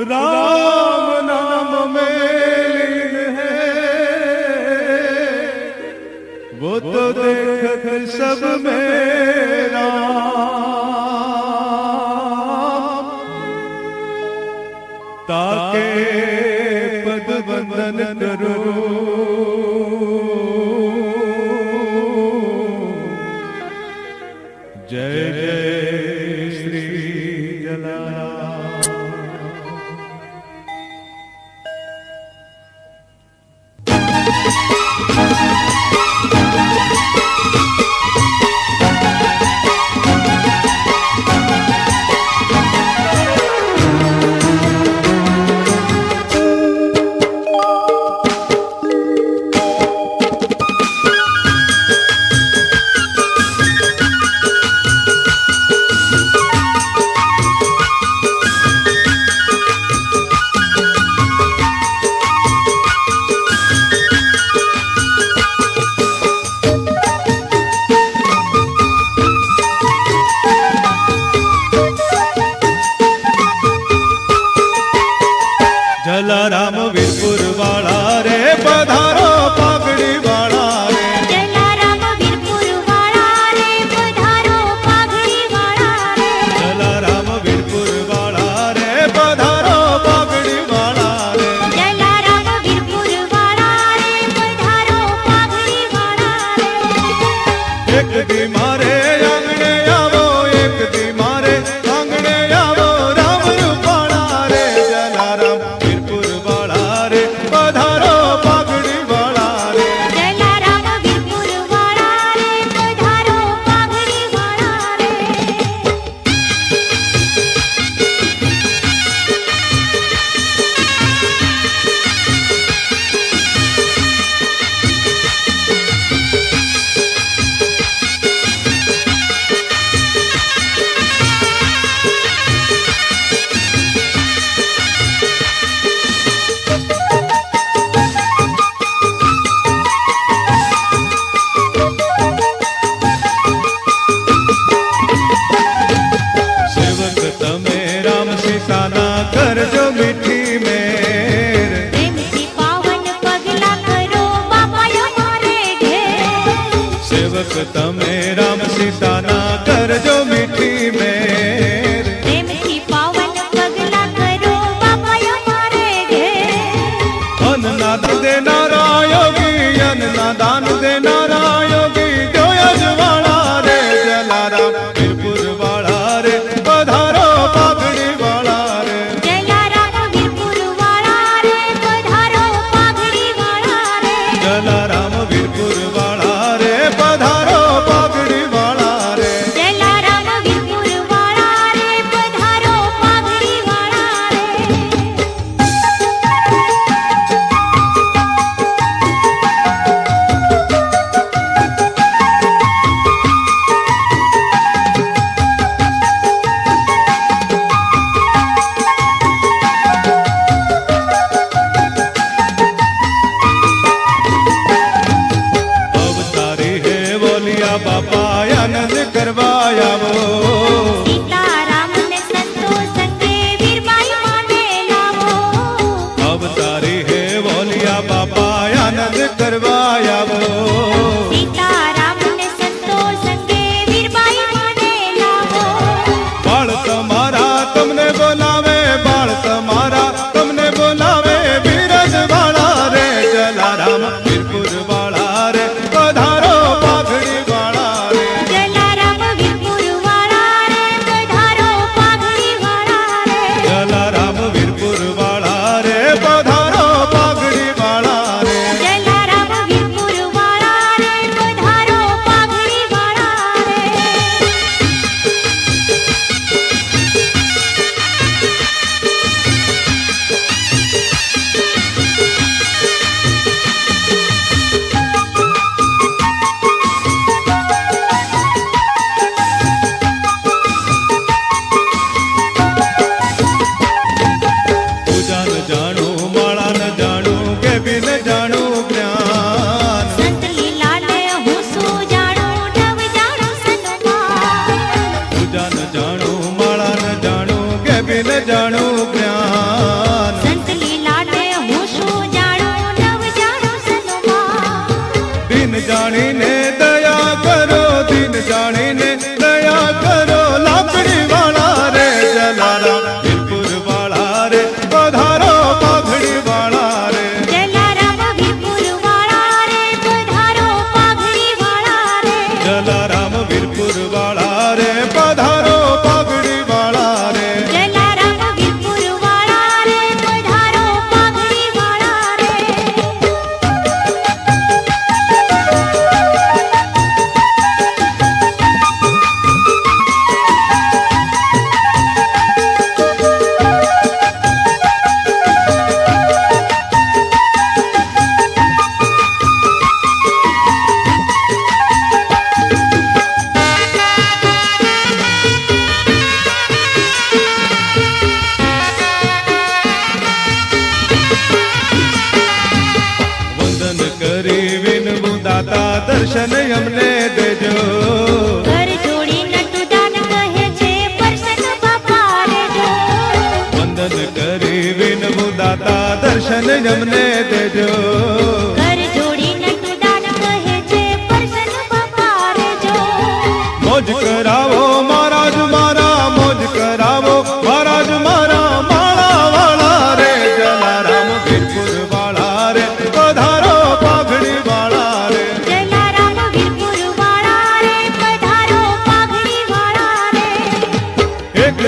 राम नाम में लीन है, वो तो देखत सब में राम। ताके पद वंदन करो, जय जय श्री जलाराम। जलाराम वीरपुर वाला रे पधारो पागड़ी वाला रे। जलाराम वीरपुर वाला रे पधारो पागड़ी वाला रे। जलाराम वीरपुर वाला रे पधारो पागड़ी वाला रे। जलाराम वीरपुर वाला रे पधारो पागड़ी वाला रे। एक दी मारे आंगणे आवो, एक दी मारे आंगणे आवो, राम रूपाणा रे। जलाराम वीरपुर वाला रे पधारो पागड़ी वाला रे। जलाराम वीरपुर वाला रे पधारो पागड़ी वाला रे। सेवक तमे राम सीता ना करजो मीठी मेर। प्रेमથી પાવન પગલા કરો બાપા અમારે ઘેર। सेवक तमे राम सीता ना करजो मीठी मेर। પ્રેમથી પાવન પગલા કરો બાપા અમારે ઘેર। अन्न ना देनारा योगी, अन्न ना दान देनारा योगी, जो यजवाड़ा रे। जलाराम वीरपुर वाला रे पधारो पागड़ी वाला रे। जलाराम वीरपुर वाला रे पधारो पागड़ी वाला रे। जलाराम वीरपुर वाला रे पधारो पागड़ी वाला रे। जलाराम वीरपुर वाला रे पधारो पागड़ी वाला रे। अवतारी है बोलिया बापा आनंद करवाया वो। सीताराम ने संतो संगे वीरबाई माने लावो। अवतारी है बोलिया बापा आनंद करवाया वो। सीताराम ने संतो संगे वीरबाई माने लावो। बाल तुम्हारा तुमने बोलावे, बाल तुम्हारा तुमने बोलावे, बीरज वाला रे। जलाराम वीरपुर वाला रे पधारो पागड़ी वाला रे। जलाराम वीरपुर वाला रे पधारो पागड़ी वाला रे। जलाराम वीरपुर वाला रे पधारो पागड़ी वाला रे। जलाराम वीरपुर वाला रे पधारो पागड़ी वाला रे। पूजा न जानू, माला न जानू, के बिन जानू ज्ञान। संत लीला ने हूँ सो जाणो, नव जाणो सन्मान। पूजा न जानू, माला न जानू, के बिन जानू ज्ञान। દર્શન અમને દેજો. ઘર જોડી નટુદાન કહે છે પ્રસન્ન બાપા રહેજો. વંદન કરી વિનવું દાતા દર્શન અમને દેજો. ઘર જોડી નટુદાન કહે છે પ્રસન્ન બાપા રહેજો. મોજ કરાવો મહારાજ મારા, મોજ કરાવો મહારાજ મારા, માળા વાળા રે જલારામ વીરપુર વાળા રે, પધારો પાઘડી વાળા રે. જલારામ વીરપુર વાળા રે પધારો પાઘડી વાળા રે. એક